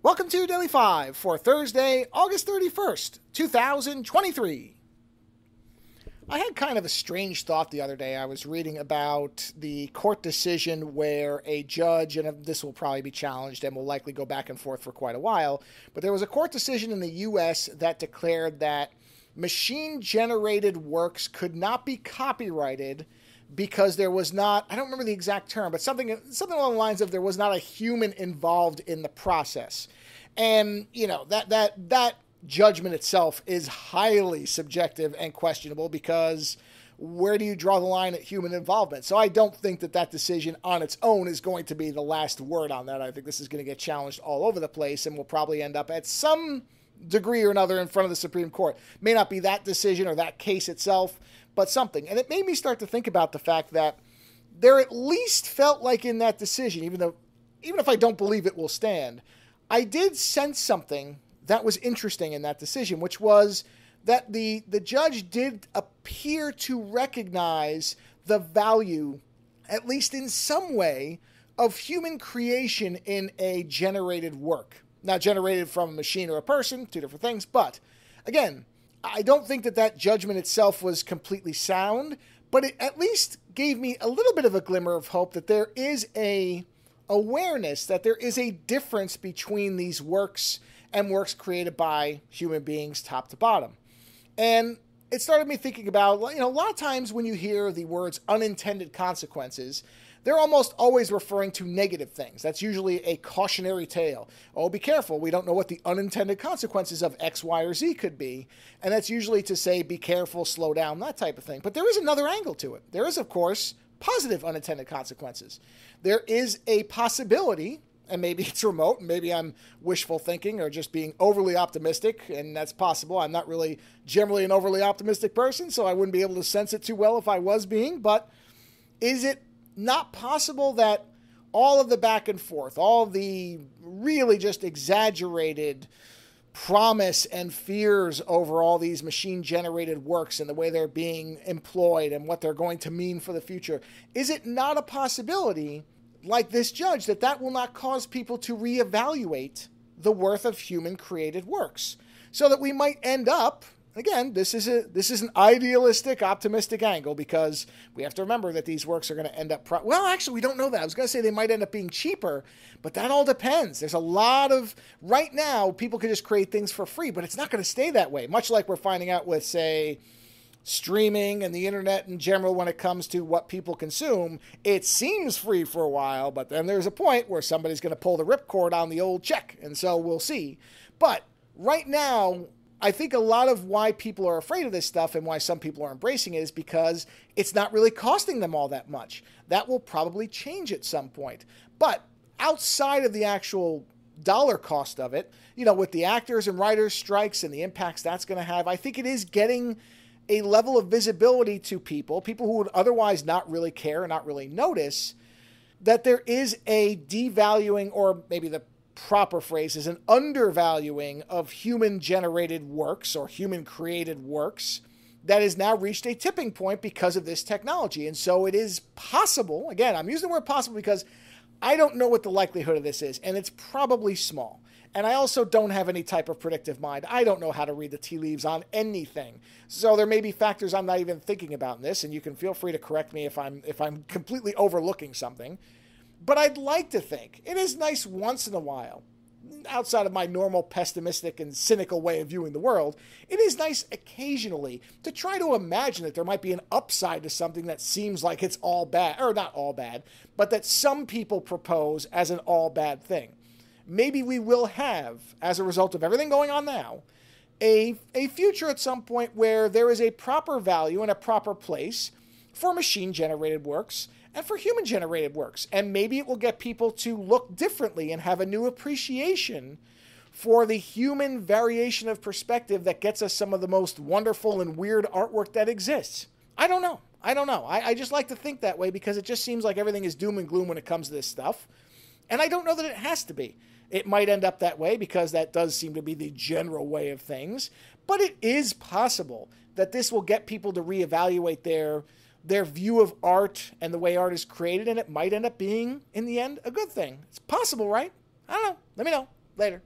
Welcome to Daily 5 for Thursday, August 31st, 2023. I had kind of a strange thought the other day. I was reading about the court decision where a judge, and this will probably be challenged and will likely go back and forth for quite a while, but there was a court decision in the U.S. that declared that machine-generated works could not be copyrighted because there was not, I don't remember the exact term, but something along the lines of there was not a human involved in the process. And, that judgment itself is highly subjective and questionable because where do you draw the line at human involvement? So I don't think that decision on its own is going to be the last word on that. I think this is going to get challenged all over the place and will probably end up at some degree or another in front of the Supreme Court. May not be that decision or that case itself, but something. And it made me start to think about the fact that there at least felt like in that decision, even if I don't believe it will stand, I did sense something that was interesting in that decision, which was that the judge did appear to recognize the value, at least in some way, of human creation in a generated work. Not generated from a machine or a person, two different things, but again, I don't think that judgment itself was completely sound, but it at least gave me a little bit of a glimmer of hope that there is a awareness that there is a difference between these works and works created by human beings top to bottom. And it started me thinking about, a lot of times when you hear the words unintended consequences, they're almost always referring to negative things. That's usually a cautionary tale. Oh, be careful. We don't know what the unintended consequences of X, Y, or Z could be. And that's usually to say, be careful, slow down, that type of thing. But there is another angle to it. There is, of course, positive unintended consequences. There is a possibility, and maybe it's remote, and maybe I'm wishful thinking or just being overly optimistic, and that's possible. I'm not really generally an overly optimistic person, so I wouldn't be able to sense it too well if I was being. But is it not possible that all of the back and forth, all of the really just exaggerated promise and fears over all these machine-generated works and the way they're being employed and what they're going to mean for the future, is it not a possibility, like this judge, that will not cause people to reevaluate the worth of human-created works? So that we might end up, again, this is an idealistic, optimistic angle because we have to remember that these works are going to end up... well, actually, we don't know that. I was going to say they might end up being cheaper, but that all depends. There's a lot of... Right now, people can just create things for free, but it's not going to stay that way. Much like we're finding out with, say, streaming and the internet in general when it comes to what people consume. It seems free for a while, but then there's a point where somebody's going to pull the ripcord on the old check, and so we'll see. But right now, I think a lot of why people are afraid of this stuff and why some people are embracing it is because it's not really costing them all that much. That will probably change at some point. But outside of the actual dollar cost of it, with the actors and writers strikes and the impacts that's going to have, I think it is getting a level of visibility to people who would otherwise not really care and not really notice, that there is a devaluing, or maybe the proper phrase is an undervaluing of human-generated works or human-created works that has now reached a tipping point because of this technology. And so it is possible, again, I'm using the word possible because I don't know what the likelihood of this is, and it's probably small. And I also don't have any type of predictive mind. I don't know how to read the tea leaves on anything. So there may be factors I'm not even thinking about in this, and you can feel free to correct me if I'm completely overlooking something. But I'd like to think it is nice once in a while, outside of my normal pessimistic and cynical way of viewing the world, it is nice occasionally to try to imagine that there might be an upside to something that seems like it's all bad, or not all bad, but that some people propose as an all bad thing. Maybe we will have, as a result of everything going on now, a future at some point where there is a proper value and a proper place for machine-generated works and for human-generated works. And maybe it will get people to look differently and have a new appreciation for the human variation of perspective that gets us some of the most wonderful and weird artwork that exists. I don't know. I just like to think that way because it just seems like everything is doom and gloom when it comes to this stuff. And I don't know that it has to be. It might end up that way because that does seem to be the general way of things. But it is possible that this will get people to reevaluate their view of art and the way art is created, and it might end up being, in the end, a good thing. It's possible, right? I don't know. Let me know later.